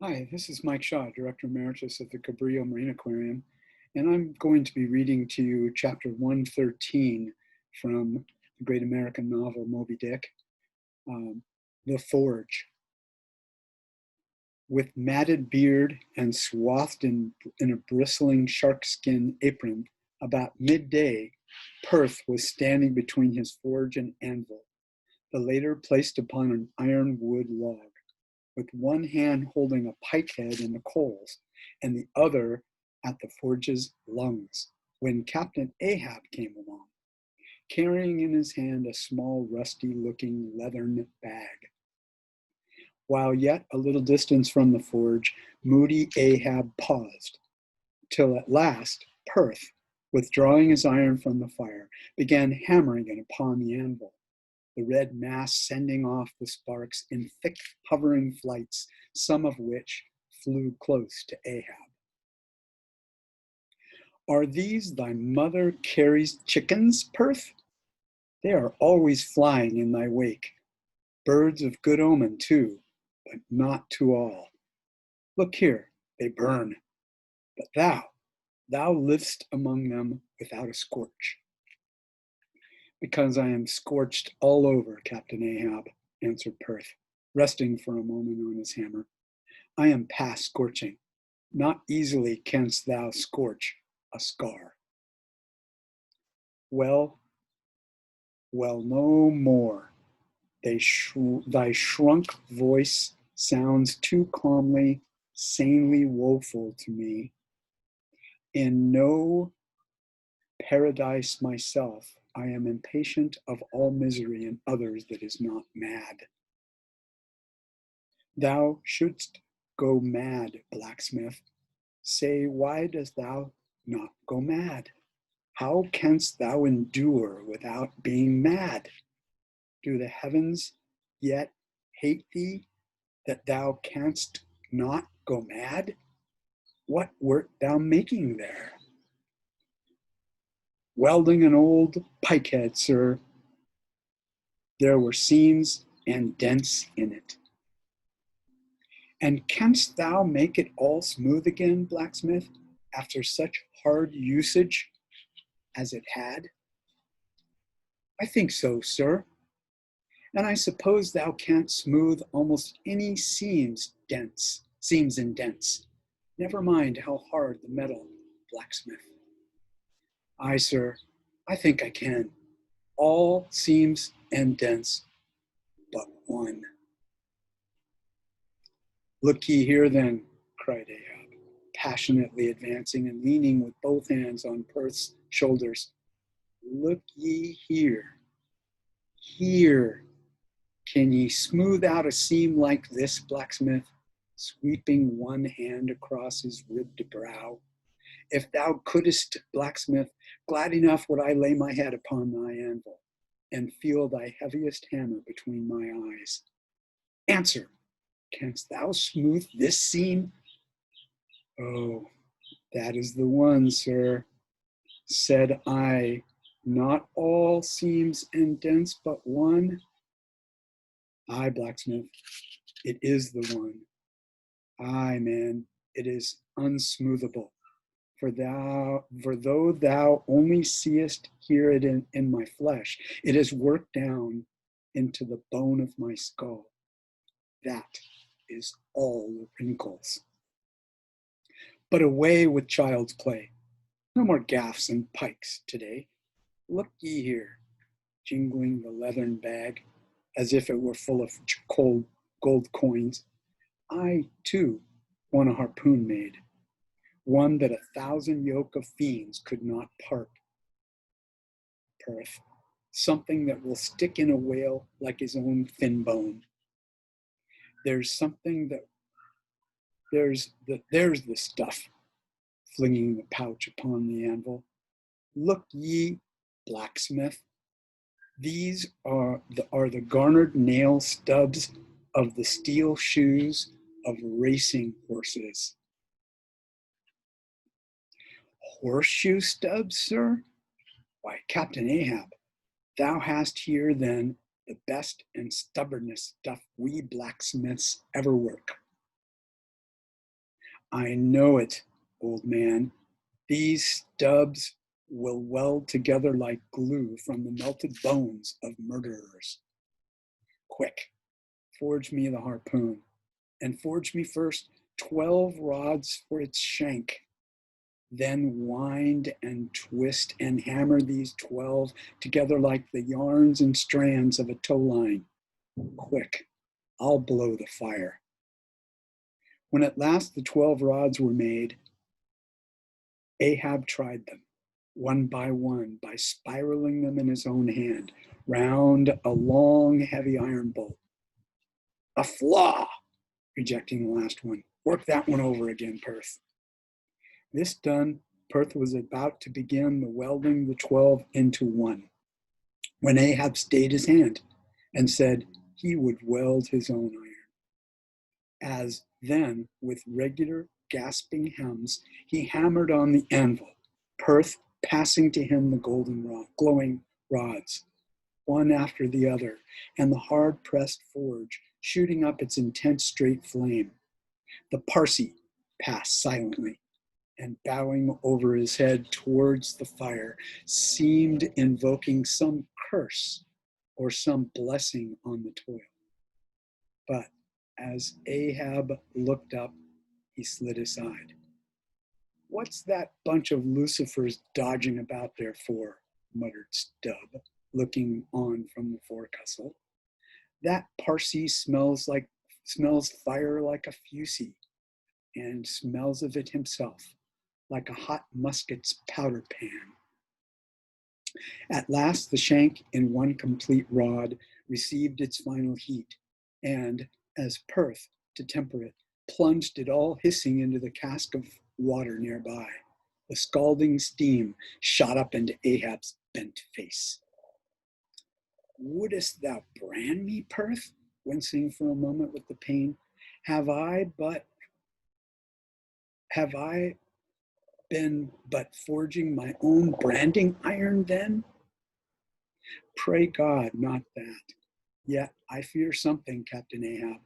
Hi, this is Mike Schaadt, Director Emeritus at the Cabrillo Marine Aquarium, and I'm going to be reading to you Chapter 113 from the great American novel Moby Dick, um, The Forge. With matted beard and swathed in a bristling sharkskin apron, about midday, Perth was standing between his forge and anvil, the later placed upon an ironwood log, with one hand holding a pike head in the coals and the other at the forge's lungs, when Captain Ahab came along, carrying in his hand a small rusty-looking leathern bag. While yet a little distance from the forge, moody Ahab paused, till at last Perth, withdrawing his iron from the fire, began hammering it upon the anvil, the red mass sending off the sparks in thick hovering flights, some of which flew close to Ahab. Are these thy mother Carrie's chickens, Perth? They are always flying in thy wake. Birds of good omen too, but not to all. Look here, they burn, but thou livest among them without a scorch. Because I am scorched all over, Captain Ahab, answered Perth, resting for a moment on his hammer. I am past scorching. Not easily canst thou scorch a scar. Well, well, no more. Thy shrunk voice sounds too calmly, sanely woeful to me. In no paradise myself, I am impatient of all misery in others that is not mad. Thou shouldst go mad, blacksmith. Say, why dost thou not go mad? How canst thou endure without being mad? Do the heavens yet hate thee that thou canst not go mad? What wert thou making there? Welding an old pikehead, sir. There were seams and dents in it. And canst thou make it all smooth again, blacksmith, after such hard usage as it had? I think so, sir. And I suppose thou canst smooth almost any seams and dents. Never mind how hard the metal, blacksmith. Aye, sir, I think I can. All seams and dents but one. Look ye here then, cried Ahab, passionately advancing and leaning with both hands on Perth's shoulders. Look ye here. Here. Can ye smooth out a seam like this, blacksmith? Sweeping one hand across his ribbed brow. If thou couldst, blacksmith, glad enough would I lay my head upon thy anvil, and feel thy heaviest hammer between my eyes. Answer, canst thou smooth this seam? Oh, that is the one, sir, said I. Not all seams and dents but one. Aye, blacksmith, it is the one. Aye, man, it is unsmoothable. For though thou only seest here it in my flesh, it is worked down into the bone of my skull. That is all the wrinkles. But away with child's play. No more gaffs and pikes today. Look ye here, jingling the leathern bag as if it were full of cold gold coins. I, too, want a harpoon made, one that 1,000 yoke of fiends could not part. Perth, something that will stick in a whale like his own fin bone. There's something that there's the stuff, flinging the pouch upon the anvil. Look ye, blacksmith, these are the garnered nail stubs of the steel shoes of racing horses. Horseshoe stubs, sir? Why, Captain Ahab, thou hast here then the best and stubbornest stuff we blacksmiths ever work. I know it, old man. These stubs will weld together like glue from the melted bones of murderers. Quick, forge me the harpoon, and forge me first 12 rods for its shank. Then wind and twist and hammer these 12 together like the yarns and strands of a tow line. Quick, I'll blow the fire. When at last the 12 rods were made, Ahab tried them, one, by spiraling them in his own hand, round a long, heavy iron bolt. A flaw, rejecting the last one. Work that one over again, Perth. This done, Perth was about to begin the welding the 12 into one, when Ahab stayed his hand and said he would weld his own iron. As then, with regular gasping hems, he hammered on the anvil, Perth passing to him the glowing rods, one after the other, and the hard-pressed forge shooting up its intense straight flame. The Parsee passed silently, and bowing over his head towards the fire, seemed invoking some curse or some blessing on the toil. But as Ahab looked up, he slid aside. What's that bunch of lucifers dodging about there for? Muttered Stubb, looking on from the forecastle. That Parsee smells fire like a fusee, and smells of it himself, like a hot musket's powder pan. At last the shank in one complete rod received its final heat, and as Perth, to temper it, plunged it all hissing into the cask of water nearby, the scalding steam shot up into Ahab's bent face. Wouldst thou brand me, Perth? Wincing for a moment with the pain. Have I been but forging my own branding iron then? Pray God, not that. Yet I fear something, Captain Ahab.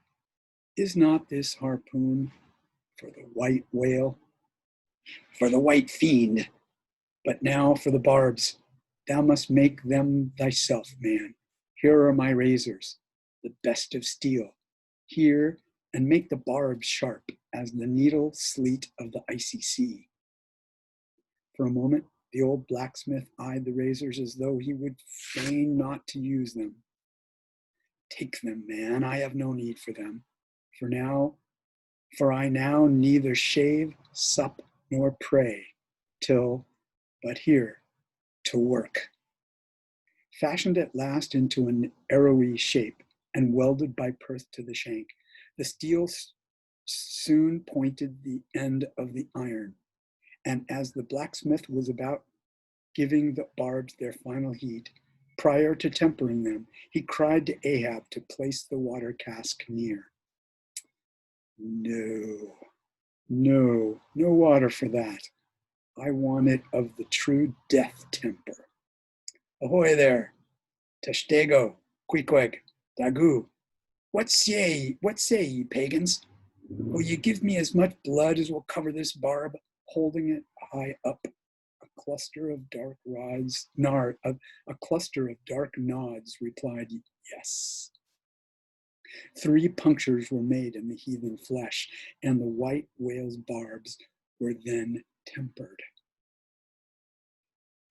Is not this harpoon for the white whale, for the white fiend? But now for the barbs. Thou must make them thyself, man. Here are my razors, the best of steel. Here, and make the barbs sharp as the needle sleet of the icy sea. For a moment, the old blacksmith eyed the razors as though he would feign not to use them. Take them, man, I have no need for them. For I now neither shave, sup, nor pray, till, but here, to work. Fashioned at last into an arrowy shape, and welded by Perth to the shank, the steel soon pointed the end of the iron, and as the blacksmith was about giving the barbs their final heat, prior to tempering them, he cried to Ahab to place the water cask near. No water for that. I want it of the true death temper. Ahoy there, Tashtego, Queequeg, Dagu. What say ye, pagans? Will you give me as much blood as will cover this barb, holding it high up? A cluster of dark nods replied yes. 3 punctures were made in the heathen flesh, and the white whale's barbs were then tempered.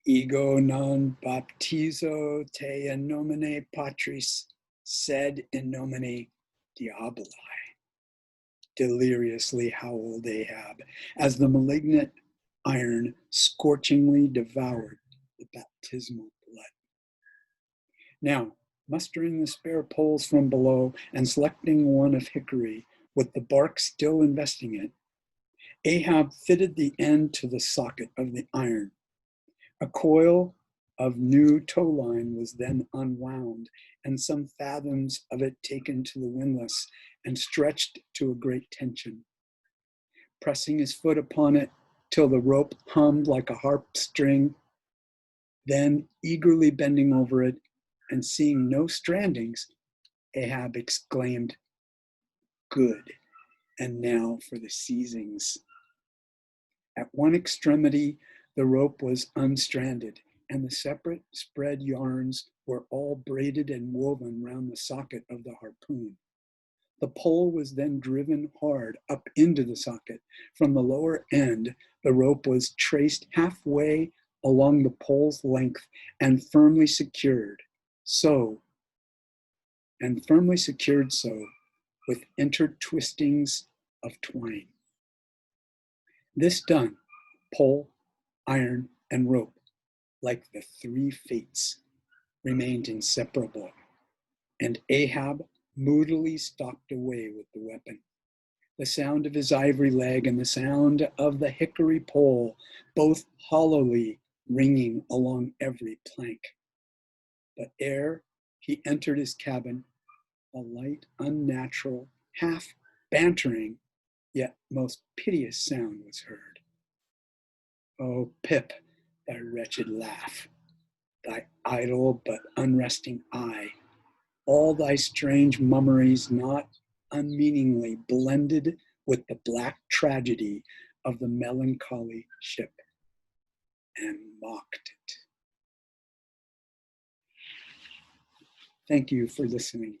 Ego non baptizo te in nomine Patris, sed in nomine Diaboli. Deliriously howled Ahab, as the malignant iron scorchingly devoured the baptismal blood. Now, mustering the spare poles from below and selecting one of hickory, with the bark still investing it, Ahab fitted the end to the socket of the iron. A coil of new tow line was then unwound, and some fathoms of it taken to the windlass and stretched to a great tension. Pressing his foot upon it till the rope hummed like a harp string, then eagerly bending over it and seeing no strandings, Ahab exclaimed, "Good, And now for the seizings. At one extremity, the rope was unstranded, and the separate spread yarns were all braided and woven round the socket of the harpoon. The pole was then driven hard up into the socket. From the lower end, the rope was traced halfway along the pole's length and firmly secured so, with intertwistings of twine. This done, pole, iron, and rope, like the three fates, remained inseparable, and Ahab moodily stalked away with the weapon. The sound of his ivory leg and the sound of the hickory pole, both hollowly ringing along every plank. But ere he entered his cabin, a light, unnatural, half bantering, yet most piteous sound was heard. "O Pip, thy wretched laugh, thy idle but unresting eye, all thy strange mummeries not unmeaningly blended with the black tragedy of the melancholy ship," and mocked it. Thank you for listening.